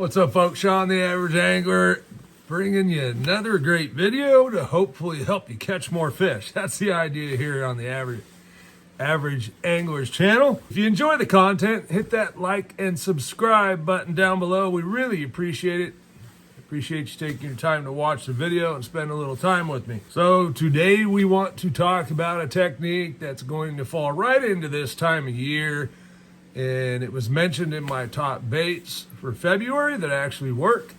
What's up, folks? Sean the Average Angler bringing you another great video to hopefully help you catch more fish. That's the idea here on the Average Anglers channel. If you enjoy the content, hit that like and subscribe button down below. We really appreciate it. Appreciate you taking your time to watch the video and spend a little time with me. So today we want to talk about a technique that's going to fall right into this time of year. And it was mentioned in my top baits for February that actually work.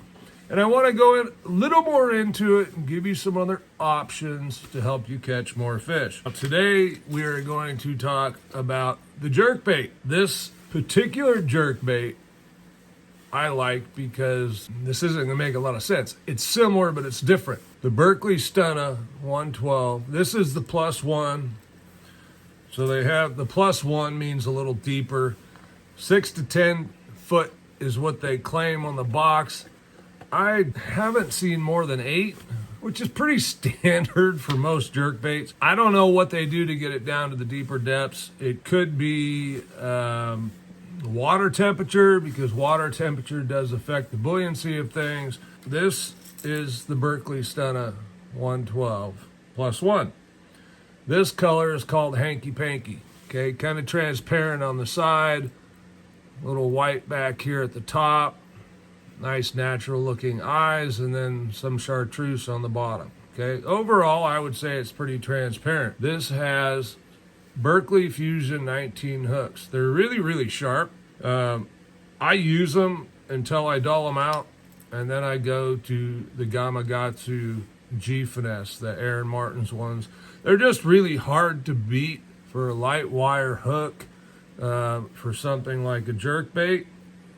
And I want to go in a little more into it and give you some other options to help you catch more fish. Today we are going to talk about the jerkbait. This particular jerkbait I like because this isn't going to make a lot of sense. It's similar, but it's different. The Berkeley Stunna 112. This is the +1. So they have the +1 means a little deeper. 6 to 10 foot is what they claim on the box. I haven't seen more than 8, which is pretty standard for most jerkbaits. I don't know what they do to get it down to the deeper depths. It could be water temperature, because water temperature does affect the buoyancy of things. This is the Berkeley Stunna 112 +1. This color is called Hanky Panky. Okay, kind of transparent on the side, a little white back here at the top, nice natural looking eyes, and then some chartreuse on the bottom. Okay, overall I would say it's pretty transparent. This has Berkeley Fusion 19 hooks. They're really sharp. I use them until I dull them out, and then I go to the Gamakatsu G Finesse, the Aaron Martin's ones. They're just really hard to beat for a light wire hook, for something like a jerkbait.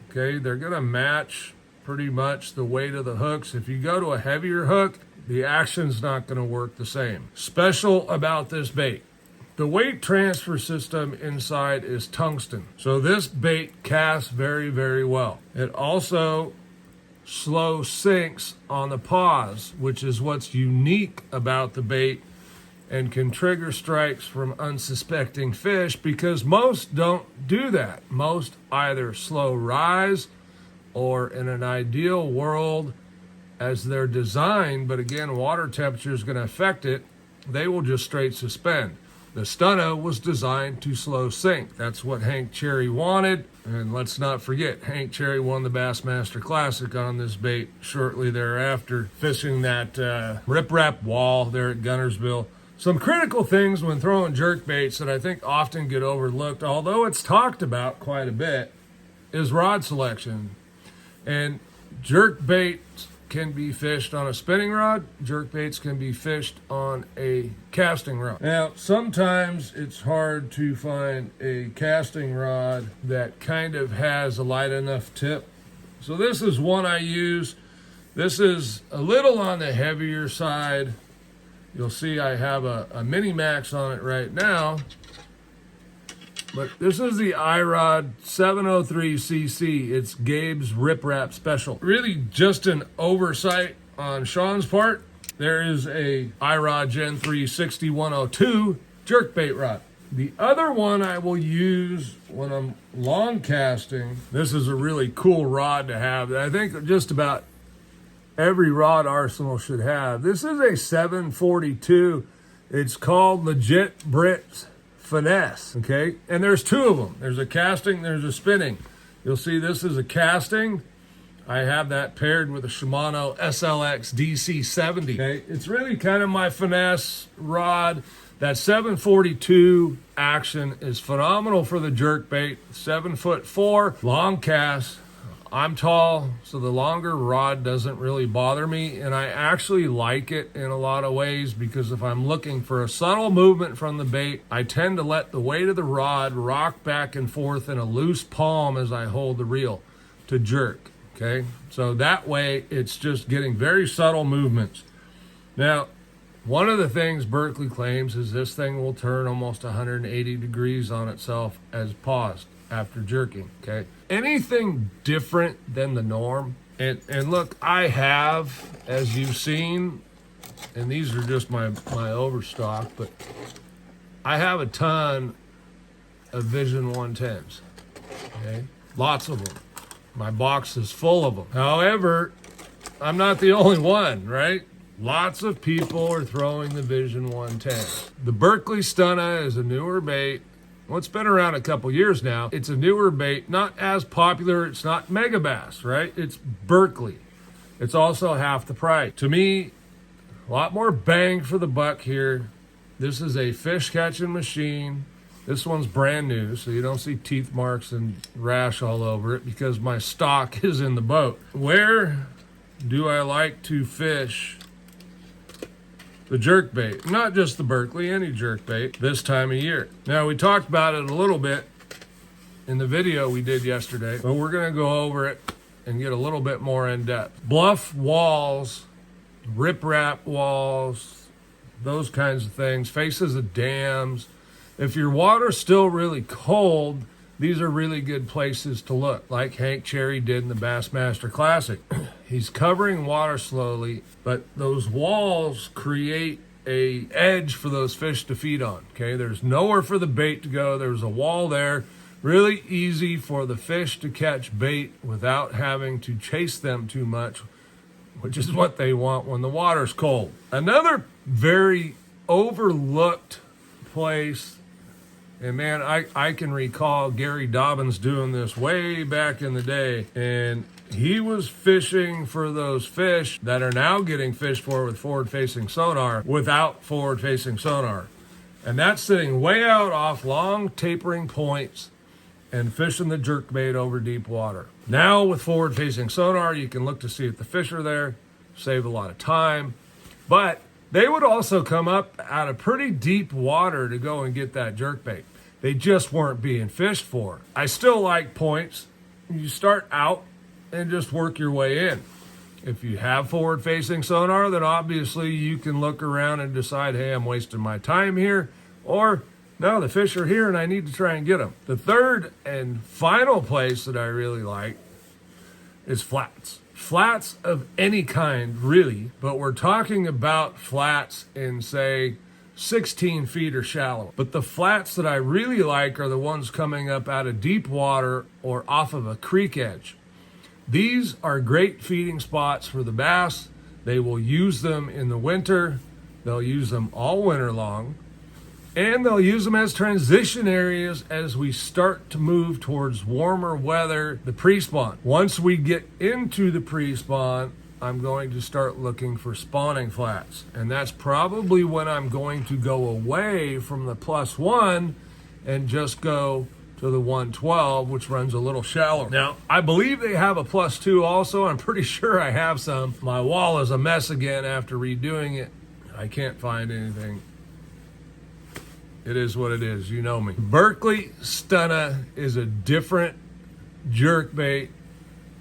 Okay, they're gonna match pretty much the weight of the hooks. If you go to a heavier hook, the action's not gonna work the same. Special about this bait, the weight transfer system inside is tungsten. So this bait casts very well. It also slow sinks on the pause, which is what's unique about the bait and can trigger strikes from unsuspecting fish, because most don't do that. Most either slow rise, or in an ideal world as they're designed, but again water temperature is going to affect it, they will just straight suspend. The Stunna was designed to slow sink. That's what Hank Cherry wanted. And let's not forget, Hank Cherry won the Bassmaster Classic on this bait shortly thereafter, fishing that riprap wall there at Gunnersville. Some critical things when throwing jerkbaits that I think often get overlooked, although it's talked about quite a bit, is rod selection. And jerkbaits can be fished on a spinning rod. Jerkbaits can be fished on a casting rod. Now, sometimes it's hard to find a casting rod that kind of has a light enough tip. So this is one I use. This is a little on the heavier side. You'll see I have a Mini Max on it right now. But this is the iRod 703cc. It's Gabe's Rip Wrap Special. Really just an oversight on Sean's part. There is a iRod Gen 3 6102 jerkbait rod. The other one I will use when I'm long casting. This is a really cool rod to have that I think just about every rod arsenal should have. This is a 742. It's called Legit Brit Finesse, okay? And there's 2 of them. There's a casting, there's a spinning. You'll see this is a casting. I have that paired with a Shimano SLX DC70. Okay, it's really kind of my finesse rod. That 742 action is phenomenal for the jerkbait. 7'4", long cast. I'm tall, so the longer rod doesn't really bother me, and I actually like it in a lot of ways, because if I'm looking for a subtle movement from the bait, I tend to let the weight of the rod rock back and forth in a loose palm as I hold the reel to jerk, okay? So that way, it's just getting very subtle movements. Now, one of the things Berkeley claims is this thing will turn almost 180 degrees on itself as paused after jerking, okay? Anything different than the norm, and look, I have, as you've seen, and these are just my overstock, but I have a ton of Vision 110s, okay? Lots of them. My box is full of them. However, I'm not the only one, right? Lots of people are throwing the Vision 110. The Berkeley Stunna is a newer bait. Well, it's been around a couple years now. It's a newer bait, not as popular. It's not mega bass, right? It's Berkeley. It's also half the price. To me, a lot more bang for the buck here. This is a fish catching machine. This one's brand new, so you don't see teeth marks and rash all over it because my stock is in the boat. Where do I like to fish the jerkbait? Not just the Berkeley, any jerkbait this time of year. Now, we talked about it a little bit in the video we did yesterday, but we're going to go over it and get a little bit more in depth. Bluff walls, riprap walls, those kinds of things, faces of dams. If your water's still really cold, these are really good places to look, like Hank Cherry did in the Bassmaster Classic. He's covering water slowly, but those walls create a edge for those fish to feed on, okay? There's nowhere for the bait to go. There's a wall there. Really easy for the fish to catch bait without having to chase them too much, which is what they want when the water's cold. Another very overlooked place, and man, I can recall Gary Dobbins doing this way back in the day, and he was fishing for those fish that are now getting fished for with forward-facing sonar without forward-facing sonar. And that's sitting way out off long tapering points and fishing the jerkbait over deep water. Now with forward-facing sonar, you can look to see if the fish are there, save a lot of time, but they would also come up out of pretty deep water to go and get that jerkbait. They just weren't being fished for. I still like points. You start out and just work your way in. If you have forward-facing sonar, then obviously you can look around and decide, hey, I'm wasting my time here, or no, the fish are here and I need to try and get them. The third and final place that I really like is flats. Flats of any kind, really, but we're talking about flats in, say, 16 feet or shallow. But the flats that I really like are the ones coming up out of deep water or off of a creek edge. These are great feeding spots for the bass. They will use them in the winter. They'll use them all winter long. And they'll use them as transition areas as we start to move towards warmer weather, the pre-spawn. Once we get into the pre-spawn, I'm going to start looking for spawning flats. And that's probably when I'm going to go away from the +1 and just go to the 112, which runs a little shallower. Now, I believe they have a +2 also. I'm pretty sure I have some. My wall is a mess again after redoing it. I can't find anything. It is what it is, you know me. Berkeley Stunna is a different jerkbait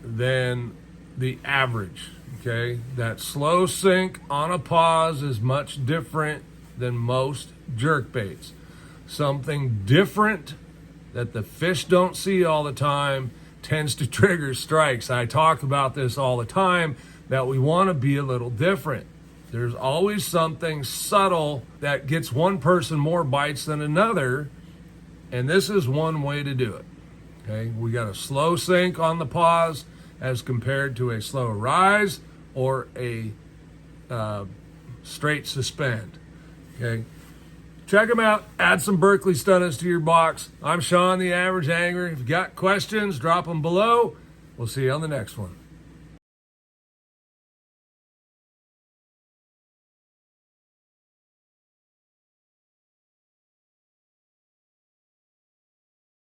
than the average, okay? That slow sink on a pause is much different than most jerkbaits. Something different that the fish don't see all the time tends to trigger strikes. I talk about this all the time, that we want to be a little different. There's always something subtle that gets one person more bites than another, and this is one way to do it. Okay, we got a slow sink on the pause as compared to a slow rise or a straight suspend. Okay, check them out. Add some Berkeley Stunnas to your box. I'm Sean, the Average Angler. If you got questions, drop them below. We'll see you on the next one.